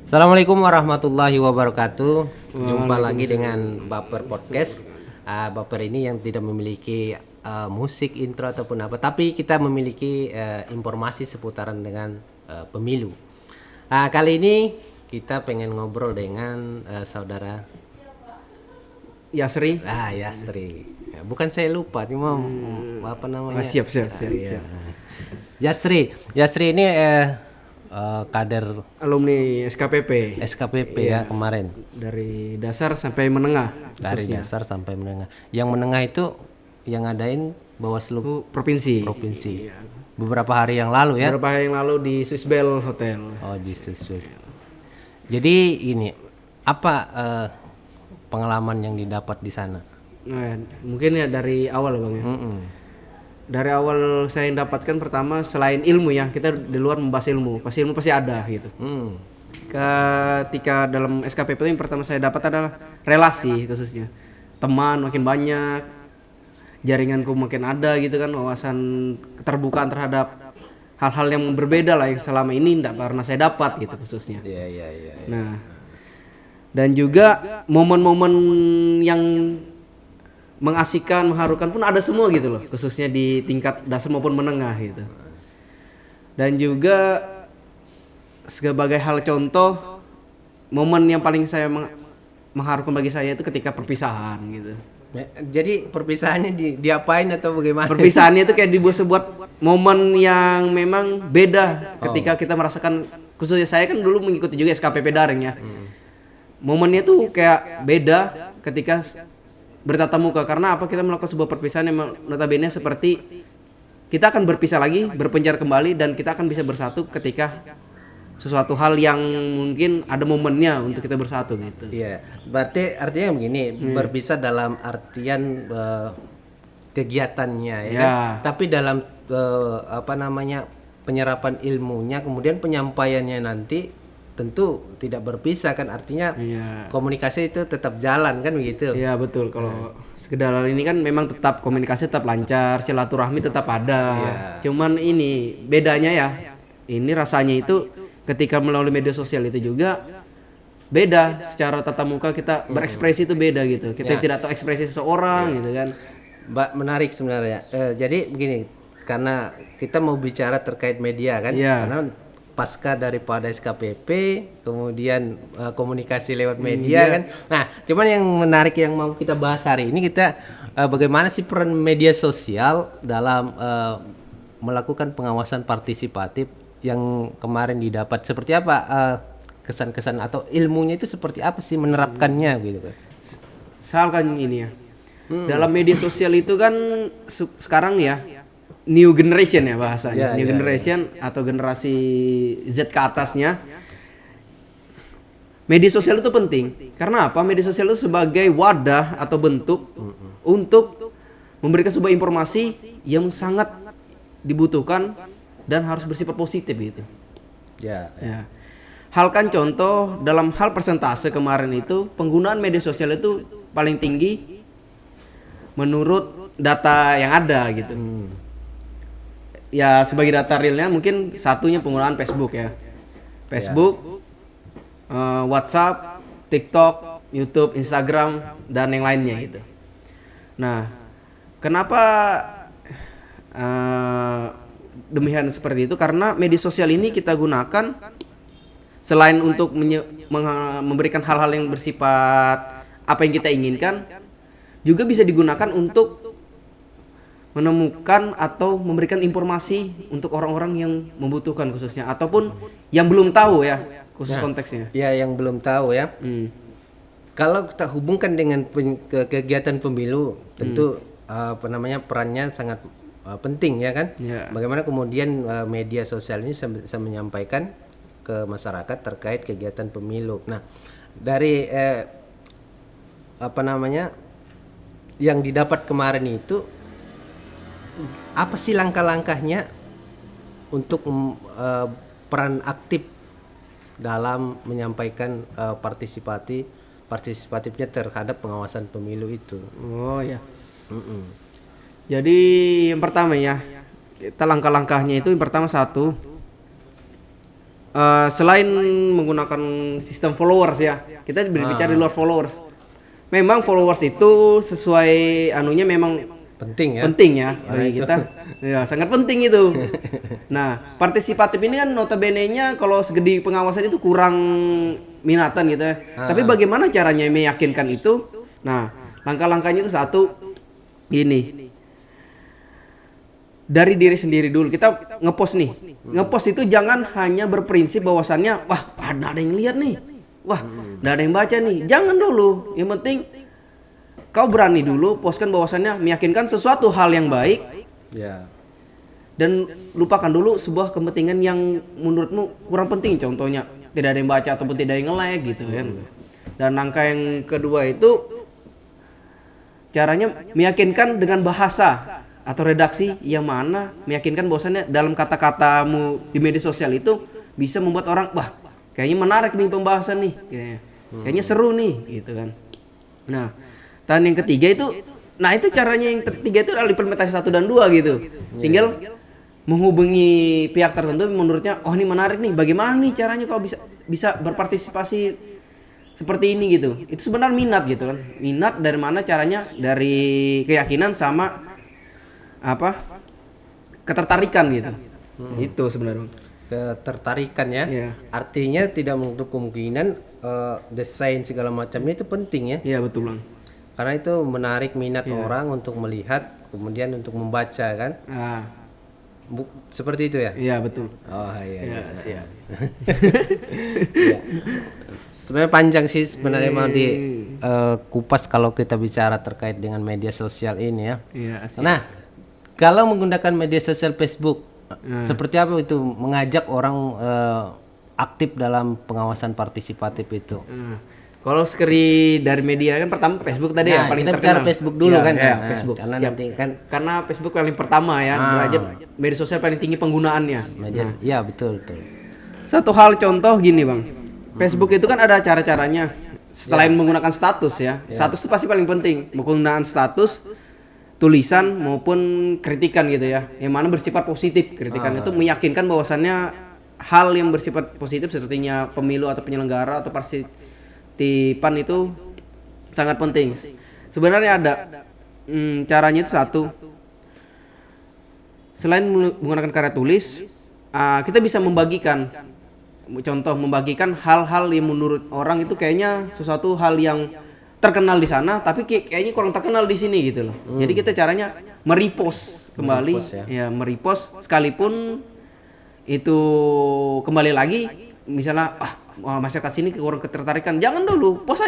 Assalamualaikum warahmatullahi wabarakatuh. Jumpa lagi dengan Baper Podcast. Baper ini yang tidak memiliki musik intro ataupun apa, tapi kita memiliki informasi seputaran dengan pemilu. Kali ini kita pengen ngobrol dengan saudara Yasri. Yasri. Ya, bukan saya lupa, cuma apa namanya? Siap. Ya. Yasri ini kader Alumni SKPP. SKPP ya kemarin. Dari dasar sampai menengah. Dari khususnya. dasar sampai menengah. Yang menengah itu yang ngadain Bawaslu Provinsi. Provinsi. Beberapa hari yang lalu ya. Beberapa hari yang lalu di Swiss Bell Hotel. Oh, di Susul. Jadi ini apa pengalaman yang didapat di sana? Nah, mungkin ya dari awal Bang ya. Dari awal saya yang dapatkan pertama selain ilmu ya, kita di luar membahas ilmu. Pasti ilmu pasti ada gitu. Ketika dalam SKPP itu yang pertama saya dapat adalah relasi khususnya. Teman makin banyak, jaringanku makin ada gitu kan, wawasan keterbukaan terhadap hal-hal yang berbeda lah yang selama ini tidak pernah saya dapat gitu khususnya. Iya. Nah, dan juga momen-momen yang mengasihkan, mengharukan pun ada semua gitu loh, khususnya di tingkat dasar maupun menengah gitu. Dan juga sebagai hal contoh, momen yang paling saya mengharukan bagi saya itu ketika perpisahan gitu. Jadi perpisahannya diapain atau bagaimana? Perpisahannya itu kayak dibuat momen yang memang beda ketika kita merasakan, khususnya saya kan dulu mengikuti juga SKPP daring ya. Momennya tuh kayak beda ketika bertatap muka, karena apa, kita melakukan sebuah perpisahan yang notabene seperti kita akan berpisah lagi, berpencar kembali, dan kita akan bisa bersatu ketika sesuatu hal yang mungkin ada momennya untuk kita bersatu gitu. Iya, berarti artinya begini, berpisah dalam artian kegiatannya ya kan? Tapi dalam penyerapan ilmunya, kemudian penyampaiannya nanti tentu tidak berpisah kan, artinya komunikasi itu tetap jalan kan begitu. Iya betul, kalau sekedar hal ini kan memang tetap komunikasi tetap lancar, silaturahmi tetap ada. Cuman ini bedanya ya, ini rasanya itu ketika melalui media sosial itu juga beda, secara tatap muka kita berekspresi itu beda gitu, kita tidak tahu ekspresi seseorang gitu kan. Menarik sebenarnya. Jadi begini, karena kita mau bicara terkait media kan, karena pasca daripada SKPP, kemudian komunikasi lewat media kan. Nah, cuman yang menarik yang mau kita bahas hari ini, kita bagaimana sih peran media sosial dalam melakukan pengawasan partisipatif yang kemarin didapat. Seperti apa kesan-kesan atau ilmunya itu seperti apa sih menerapkannya gitu kan. Soal kan ini ya. Dalam media sosial itu kan sekarang ya new generation ya bahasanya, new generation atau generasi Z ke atasnya. Media sosial itu penting. Karena apa? Media sosial itu sebagai wadah atau bentuk untuk memberikan sebuah informasi yang sangat dibutuhkan dan harus bersifat positif gitu. Ya. Hal kan contoh dalam hal persentase kemarin itu penggunaan media sosial itu paling tinggi menurut data yang ada gitu. Ya sebagai data realnya mungkin satunya penggunaan Facebook ya. Facebook, WhatsApp, TikTok, YouTube, Instagram, dan yang lainnya gitu. Nah, kenapa demikian seperti itu? Karena media sosial ini kita gunakan selain untuk memberikan hal-hal yang bersifat apa yang kita inginkan, juga bisa digunakan untuk menemukan atau memberikan informasi untuk orang-orang yang membutuhkan khususnya, ataupun yang belum tahu ya khusus konteksnya. Ya, yang belum tahu ya. Kalau kita hubungkan dengan kegiatan pemilu, tentu perannya sangat penting ya kan. Bagaimana kemudian media sosial ini bisa menyampaikan ke masyarakat terkait kegiatan pemilu. Nah, dari yang didapat kemarin itu, apa sih langkah-langkahnya untuk peran aktif dalam menyampaikan partisipatifnya terhadap pengawasan pemilu itu? Oh ya. Jadi yang pertama ya, kita langkah-langkahnya itu yang pertama satu, selain menggunakan sistem followers ya, kita berbicara di luar followers. Memang followers itu sesuai anunya memang penting ya bagi kita. Ya, sangat penting itu. Nah, partisipatif ini kan notabene-nya kalau segi pengawasan itu kurang minatan gitu ya. Tapi bagaimana caranya meyakinkan itu? Nah, langkah-langkahnya itu satu gini. Dari diri sendiri dulu kita ngepost nih. Ngepost itu jangan hanya berprinsip bahwasannya wah ada yang lihat nih. Wah, ada yang baca nih. Jangan dulu. Yang penting kau berani dulu postkan bahwasannya meyakinkan sesuatu hal yang baik. Ya. Dan lupakan dulu sebuah kepentingan yang menurutmu kurang penting, contohnya tidak ada yang baca ataupun tidak ada yang nge-like gitu kan. Dan langkah yang kedua itu caranya meyakinkan dengan bahasa atau redaksi yang mana meyakinkan bahwasannya dalam kata-katamu di media sosial itu bisa membuat orang wah kayaknya menarik nih pembahasan nih, kayaknya seru nih gitu kan. Nah, dan yang ketiga itu, nah itu caranya yang ketiga itu adalah implementasi 1 dan 2 gitu. Tinggal menghubungi pihak tertentu menurutnya oh ini menarik nih, bagaimana nih caranya kau bisa berpartisipasi seperti ini gitu. Itu sebenarnya minat gitu kan. Minat dari mana caranya? Dari keyakinan sama apa? Ketertarikan gitu. Itu sebenarnya. Ketertarikan ya. Iya. Artinya tidak menutup kemungkinan desain segala macamnya itu penting ya. Iya betul Bang. Karena itu menarik minat orang untuk melihat, kemudian untuk membaca kan. Seperti itu ya? Iya betul. Oh iya. Siap. Ya. Sebenarnya panjang sih sebenarnya mau di kupas kalau kita bicara terkait dengan media sosial ini ya. Iya, nah, kalau menggunakan media sosial Facebook, seperti apa itu mengajak orang aktif dalam pengawasan partisipatif itu? Kalau sekali dari media kan pertama Facebook tadi ya paling kita terkenal. Bicara Facebook dulu kan. Facebook. Karena nanti kan karena Facebook paling pertama ya, derajat media sosial paling tinggi penggunaannya. Iya betul. Satu hal contoh gini Bang. Facebook itu kan ada cara-caranya. Selain menggunakan status ya. Status itu pasti paling penting. Menggunakan status tulisan maupun kritikan gitu ya. Yang mana bersifat positif. Kritikan itu meyakinkan bahwasannya hal yang bersifat positif sepertinya pemilu atau penyelenggara atau partisipan itu sangat penting. Sebenarnya ada caranya itu satu. Selain menggunakan karya tulis, kita bisa membagikan. Contoh membagikan hal-hal yang menurut orang itu kayaknya sesuatu hal yang terkenal di sana tapi kayaknya kurang terkenal di sini gitu loh. Jadi kita caranya merepost kembali merepost sekalipun itu kembali lagi misalnya masyarakat sini kurang ketertarikan, jangan dulu, post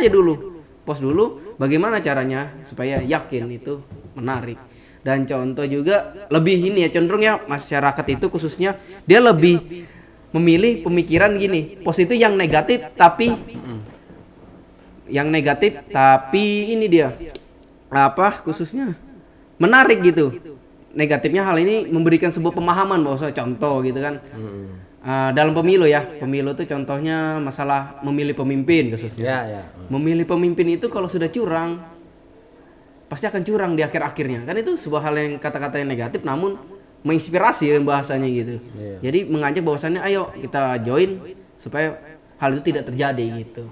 dulu bagaimana caranya supaya yakin itu menarik. Dan contoh juga lebih ini ya, cenderung ya masyarakat itu khususnya dia lebih memilih pemikiran gini, post itu yang negatif tapi ini dia khususnya menarik gitu. Negatifnya hal ini memberikan sebuah pemahaman bahwa contoh gitu kan. Dalam pemilu itu contohnya masalah memilih pemimpin khususnya. Memilih pemimpin itu kalau sudah curang pasti akan curang di akhir-akhirnya. Kan itu sebuah hal yang kata-kata yang negatif namun menginspirasi bahasanya gitu. Jadi mengajak bahwasannya ayo kita join supaya hal itu tidak terjadi gitu.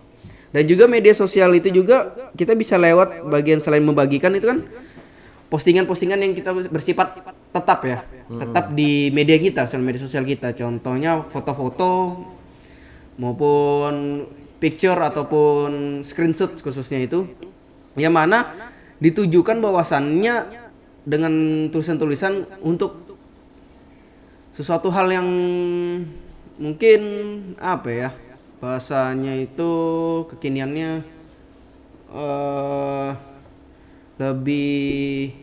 Dan juga media sosial itu juga kita bisa lewat bagian selain membagikan itu kan postingan-postingan yang kita bersifat tetap ya. Tetap di media kita, media sosial kita. Contohnya foto-foto maupun picture ataupun screenshot khususnya itu. Yang mana ditujukan bahwasannya dengan tulisan-tulisan untuk sesuatu hal yang mungkin bahasanya itu kekiniannya lebih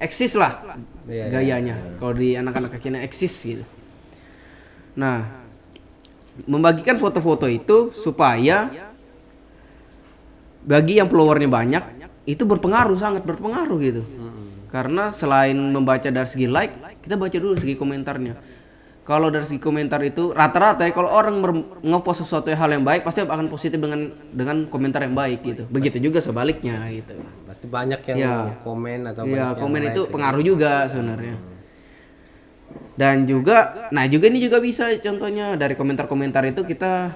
eksis lah gayanya. Kalau di anak-anak kekinian eksis gitu. Nah, membagikan foto-foto itu supaya bagi yang followernya banyak itu sangat berpengaruh gitu. Karena selain membaca dari segi like, kita baca dulu segi komentarnya. Kalau dari segi komentar itu rata-rata ya kalau orang ngepost sesuatu hal yang baik pasti akan positif dengan komentar yang baik gitu. Begitu juga sebaliknya gitu. Pasti banyak yang komen atau banyak komen yang itu like, pengaruh juga sebenarnya. Dan juga, nah juga ini juga bisa contohnya dari komentar-komentar itu kita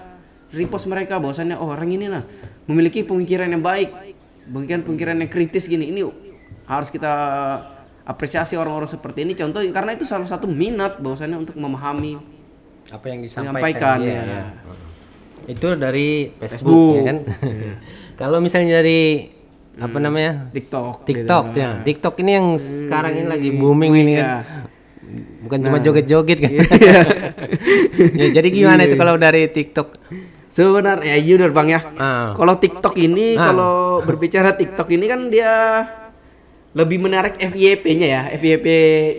repost mereka bahwasannya oh orang ini lah memiliki pemikiran yang baik, pemikiran yang kritis gini. Ini harus kita apresiasi orang-orang seperti ini. Contoh karena itu salah satu minat bahwasannya untuk memahami apa yang disampaikan ya. Itu dari Facebook. Ya kan. Kalau misalnya dari apa namanya TikTok gitu. Ya. TikTok ini yang sekarang ini lagi booming ini kan. Bukan cuma joget-joget kan. Ya, jadi gimana itu kalau dari TikTok? Sebenarnya jujur Bang ya. Kalau TikTok ini kalau berbicara TikTok ini kan dia lebih menarik FYP-nya ya, FYP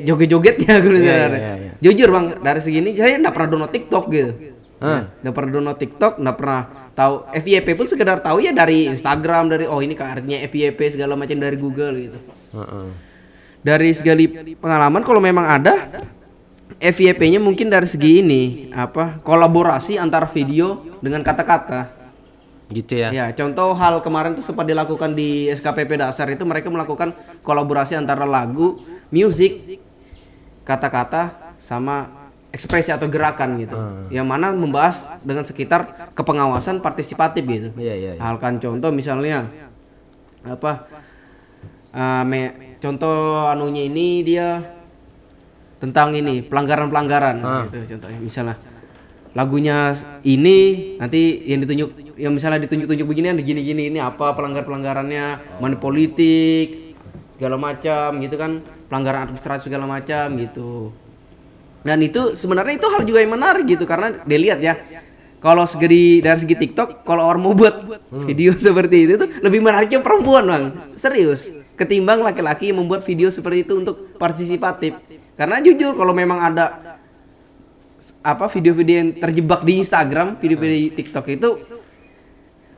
joget-jogetnya sebenarnya. Jujur Bang, dari segini saya enggak pernah download TikTok gitu. Enggak pernah download TikTok, enggak pernah tahu FYP pun sekedar tahu ya dari Instagram, dari oh ini artinya FYP segala macam dari Google gitu. Dari segala pengalaman kalau memang ada FYP-nya mungkin dari segi ini kolaborasi antara video dengan kata-kata. Gitu ya. Ya, contoh hal kemarin tuh sempat dilakukan di SKPP dasar itu mereka melakukan kolaborasi antara lagu, musik, kata-kata sama ekspresi atau gerakan gitu. Yang mana membahas dengan sekitar kepengawasan partisipatif gitu. Iya. Halkan contoh misalnya contoh anunya ini dia tentang ini pelanggaran-pelanggaran gitu contohnya misalnya lagunya ini nanti yang misalnya ditunjuk-tunjuk beginian gini-gini ini apa pelanggarannya money politik segala macam gitu kan pelanggaran administrasi segala macam gitu. Dan itu sebenarnya itu hal juga yang menarik gitu karena dilihat ya kalau dari segi TikTok kalau orang mau buat video seperti itu tuh lebih menariknya perempuan Bang, serius, ketimbang laki-laki yang membuat video seperti itu untuk partisipatif. Karena jujur kalau memang ada video-video yang terjebak di Instagram, video-video di TikTok itu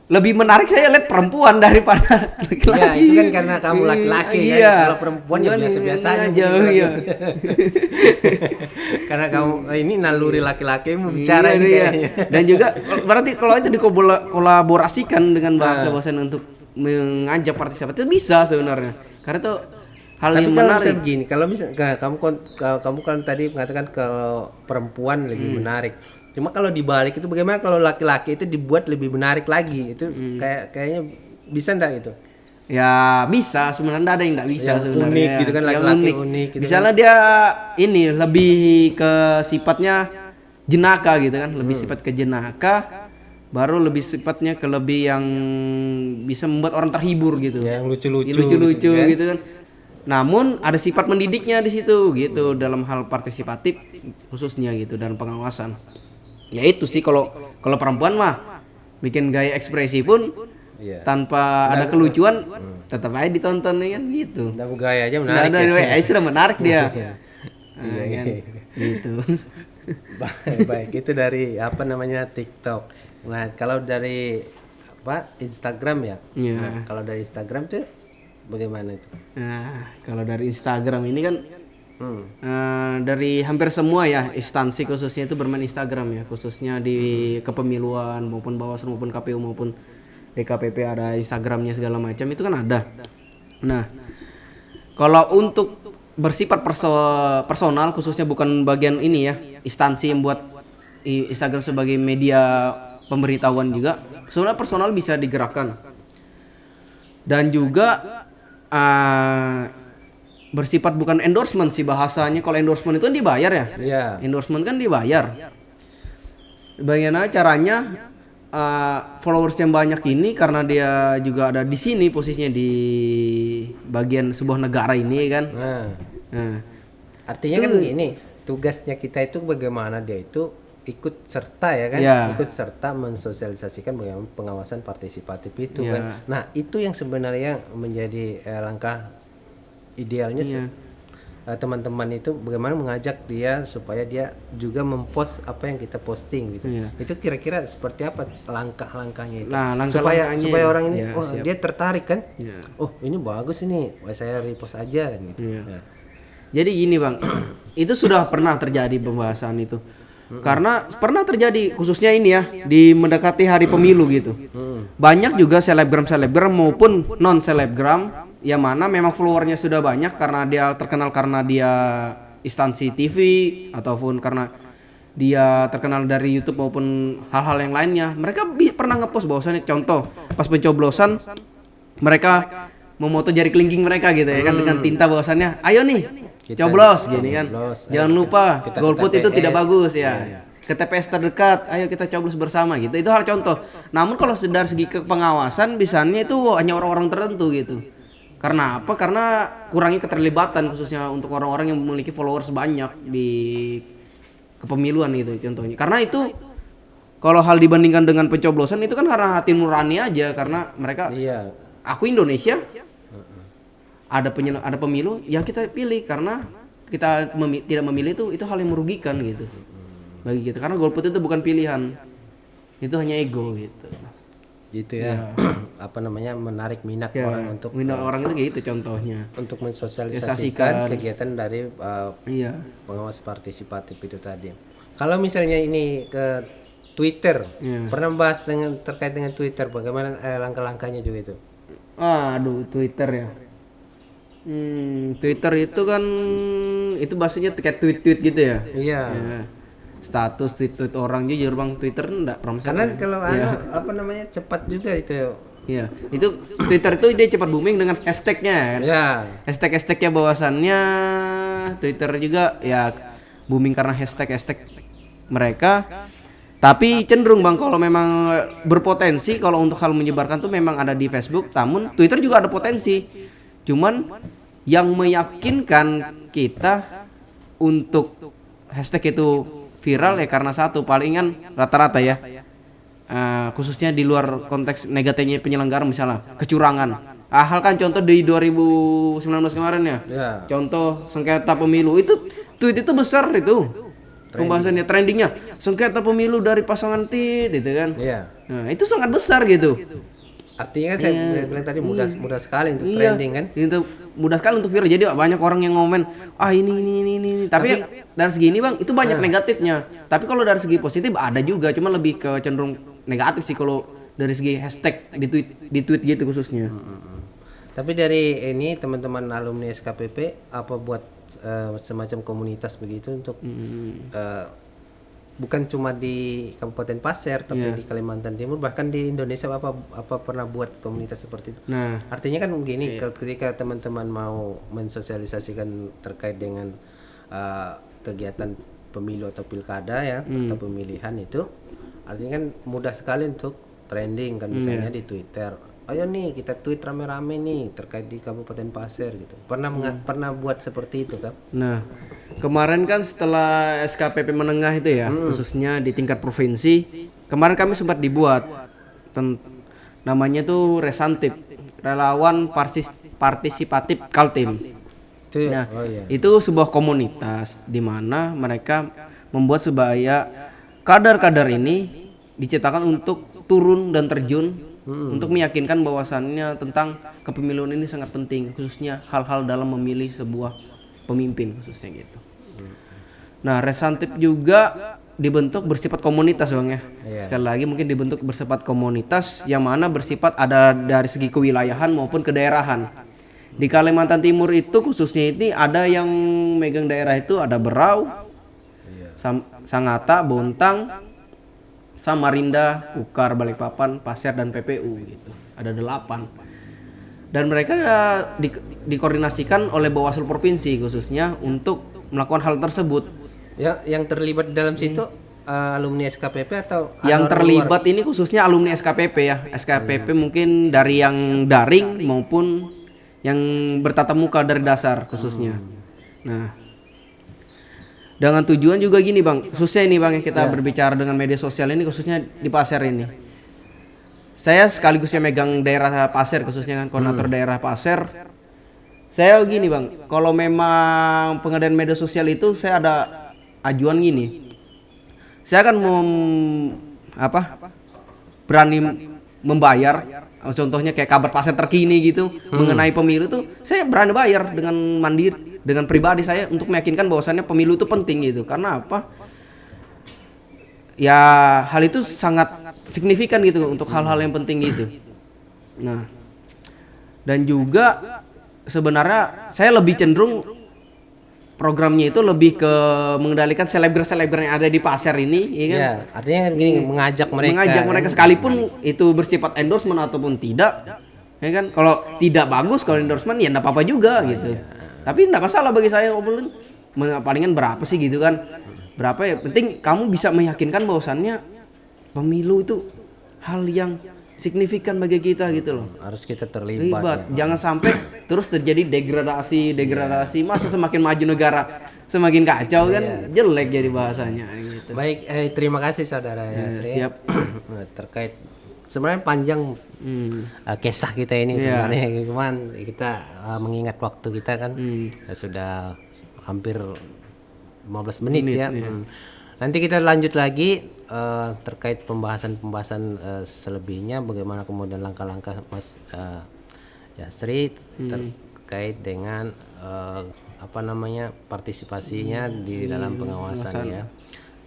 lebih menarik saya lihat perempuan daripada laki-laki. Ya, itu kan karena kamu laki-laki kan. Kalau perempuan ya biasa-biasa aja. Iya. Karena kamu ini naluri laki-laki mau bicara kayaknya. Dan juga berarti kalau itu dikolaborasikan dengan bahasa-bahasa untuk mengajak partisipatif itu bisa sebenarnya. Karena itu hal yang menarik. Gini, kalau misalnya kamu kan tadi mengatakan kalau perempuan lebih menarik. Cuma kalau dibalik itu bagaimana kalau laki-laki itu dibuat lebih menarik lagi? Itu kayaknya bisa enggak gitu? Ya bisa, sebenarnya ada yang enggak bisa yang sebenarnya. Unik gitu kan, laki-laki unik gitu. Misalnya dia ini lebih ke sifatnya jenaka gitu kan, lebih sifat ke jenaka, baru lebih sifatnya ke lebih yang bisa membuat orang terhibur gitu. Ya, yang lucu-lucu gitu kan. Namun ada sifat mendidiknya di situ gitu dalam hal partisipatif khususnya gitu dan pengawasan. Ya itu sih kalau perempuan mah bikin gaya ekspresi pun tanpa ada kelucuan tetap aja ditonton kan gitu. Nah, gaya aja menarik. Nah, sudah menarik dia. Kan gitu. Baik, itu dari TikTok. Nah, kalau dari Instagram ya. Nah, kalau dari Instagram tuh bagaimana itu? Nah, kalau dari Instagram ini kan dari hampir semua ya instansi khususnya itu bermain Instagram ya, khususnya di kepemiluan maupun Bawaslu maupun KPU maupun DKPP ada Instagramnya segala macam itu kan ada. Nah, kalau untuk bersifat personal khususnya bukan bagian ini ya instansi yang buat Instagram sebagai media pemberitahuan juga, sebenarnya personal bisa digerakkan dan juga bersifat bukan endorsement sih bahasanya. Kalau endorsement itu kan dibayar ya. Endorsement kan dibayar. Bagaimana caranya followers yang banyak ini karena dia juga ada di sini posisinya di bagian sebuah negara ini kan. Nah. Artinya kan gini, tugasnya kita itu bagaimana dia itu ikut serta ya kan, ikut serta mensosialisasikan bagaimana pengawasan partisipatif itu kan. Nah itu yang sebenarnya menjadi langkah idealnya teman-teman itu bagaimana mengajak dia supaya dia juga mempost apa yang kita posting gitu. Itu kira-kira seperti apa langkah-langkahnya itu? Nah, supaya orang ini dia tertarik kan? Oh ini bagus ini, saya repost aja kan gitu. Jadi gini Bang, itu sudah pernah terjadi pembahasan itu. Karena pernah terjadi khususnya ini ya di mendekati hari pemilu gitu. Banyak juga selebgram maupun non selebgram yang mana memang followernya sudah banyak karena dia terkenal karena dia instansi TV ataupun karena dia terkenal dari YouTube maupun hal-hal yang lainnya, mereka pernah ngepost bahwasannya contoh pas pencoblosan mereka memoto jari kelingking mereka gitu ya kan dengan tinta bahwasannya ayo nih coblos gini kan. Jangan lupa golput itu tidak bagus ya. Ke TPS terdekat, ayo kita coblos bersama gitu. Itu hal contoh. Namun kalau dari segi kepengawasan bisanya itu hanya orang-orang tertentu gitu. Karena apa? Karena kurangnya keterlibatan khususnya untuk orang-orang yang memiliki followers banyak di kepemiluan itu contohnya. Karena itu kalau hal dibandingkan dengan pencoblosan itu kan karena hati nurani aja karena mereka aku Indonesia ada pemilu ya kita pilih karena kita tidak memilih itu hal yang merugikan gitu. Bagi kita karena golput itu bukan pilihan, itu hanya ego gitu ya. Apa namanya menarik minat orang untuk orang itu kayak gitu contohnya untuk mensosialisasikan kegiatan dari pengawas partisipatif itu tadi. Kalau misalnya ini ke Twitter, pernah bahas terkait dengan Twitter bagaimana langkah-langkahnya juga itu? Aduh, Twitter ya. Twitter itu kan itu bahasanya kayak tweet-tweet gitu ya. Iya. Status tweet orang jujur bang, Twitter enggak karena kalau apa namanya cepat juga itu. Iya, itu Twitter itu dia cepat booming dengan hashtagnya kan. Iya. Hashtagnya bahwasannya Twitter juga ya booming karena hashtag mereka. Tapi cenderung bang kalau memang berpotensi kalau untuk hal menyebarkan tuh memang ada di Facebook, namun Twitter juga ada potensi. Cuman yang meyakinkan kita untuk hashtag itu viral ya karena satu palingan rata-rata ya khususnya di luar konteks negatifnya penyelenggara misalnya kecurangan. Hal kan contoh di 2019 kemarin ya. Contoh sengketa pemilu itu tweet itu besar itu. Pembahasannya trendingnya sengketa pemilu dari pasangan itu kan. Nah, itu sangat besar gitu. Artinya kan saya bilang tadi mudah sekali untuk trending kan. Itu mudah sekali untuk viral. Jadi banyak orang yang ngomen, ini. Tapi dari segi ini bang, itu banyak negatifnya. Tapi kalau dari segi positif ada juga, cuma lebih ke cenderung negatif sih kalau dari segi hashtag di tweet gitu khususnya. Tapi dari ini teman-teman alumni SKPP apa buat semacam komunitas begitu untuk bukan cuma di Kabupaten Pasir tapi di Kalimantan Timur bahkan di Indonesia apa pernah buat komunitas seperti itu. Nah, artinya kan begini ketika teman-teman mau mensosialisasikan terkait dengan kegiatan pemilu atau pilkada ya atau pemilihan itu artinya kan mudah sekali untuk trending kan misalnya di Twitter. Ayo nih kita tweet rame-rame nih terkait di Kabupaten Pasir gitu. Pernah buat seperti itu kan? Nah, kemarin kan setelah SKPP menengah itu ya, khususnya di tingkat provinsi, kemarin kami sempat dibuat namanya tuh Resantip, Relawan Partisipatif Kaltim. Nah, itu sebuah komunitas di mana mereka membuat supaya kadar-kadar ini diciptakan untuk turun dan terjun untuk meyakinkan bahwasannya tentang kepemiluan ini sangat penting, khususnya hal-hal dalam memilih sebuah pemimpin khususnya gitu. Nah, Resantip juga dibentuk bersifat komunitas bang ya. Sekali lagi mungkin dibentuk bersifat komunitas yang mana bersifat ada dari segi kewilayahan maupun kedaerahan. Di Kalimantan Timur itu khususnya ini ada yang megang daerah itu ada Berau, Sangatta, Bontang, Samarinda, Kukar, Balikpapan, Pasir dan PPU gitu. Ada 8. Dan mereka dikoordinasikan oleh Bawaslu provinsi khususnya untuk melakukan hal tersebut. Ya, yang terlibat dalam situ alumni SKPP atau yang terlibat luar? Ini khususnya alumni SKPP ya. SKPP mungkin dari yang daring maupun yang bertatap muka dari dasar khususnya. Nah, dengan tujuan juga gini bang, khususnya ini bang yang kita berbicara dengan media sosial ini khususnya di Pasir ini. Saya sekaligus yang megang daerah Pasir khususnya kan koordinator daerah Pasir. Saya gini bang, kalau memang pengadaan media sosial itu saya ada ajuan gini. Saya akan berani membayar. Contohnya kayak kabar Pasir terkini gitu mengenai pemilu tuh saya berani bayar dengan mandiri. Dengan pribadi saya untuk meyakinkan bahwasannya pemilu itu penting gitu. Karena apa? Ya hal itu sangat signifikan gitu untuk hal-hal yang penting gitu. Nah, dan juga sebenarnya saya lebih cenderung programnya itu lebih ke mengendalikan selebgram yang ada di pasar ini, ya kan? Ya, artinya gini, mengajak mereka sekalipun itu bersifat endorsement ataupun tidak, ya kan? Kalau tidak bagus, kalau endorsement ya enggak apa-apa juga gitu. Tapi enggak masalah bagi saya, palingan berapa sih gitu kan? Berapa ya? Penting kamu bisa meyakinkan bahwasannya pemilu itu hal yang signifikan bagi kita gitu loh. Harus kita terlibat. Jangan sampai terus terjadi degradasi. Masa semakin maju negara semakin kacau kan, jelek jadi bahasanya gitu. Baik, terima kasih saudara Siap. Terkait sebenarnya panjang kisah kita ini sebenarnya, cuman kita mengingat waktu kita kan sudah hampir 15 menit ya. Nanti kita lanjut lagi terkait pembahasan selebihnya, bagaimana kemudian langkah-langkah Mas Yasri terkait dengan partisipasinya di dalam pengawasan ya.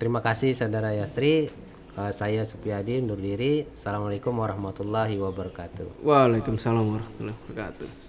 Terima kasih saudara Yasri. Saya Supriyadi undur diri. Assalamualaikum warahmatullahi wabarakatuh. Waalaikumsalam warahmatullahi wabarakatuh.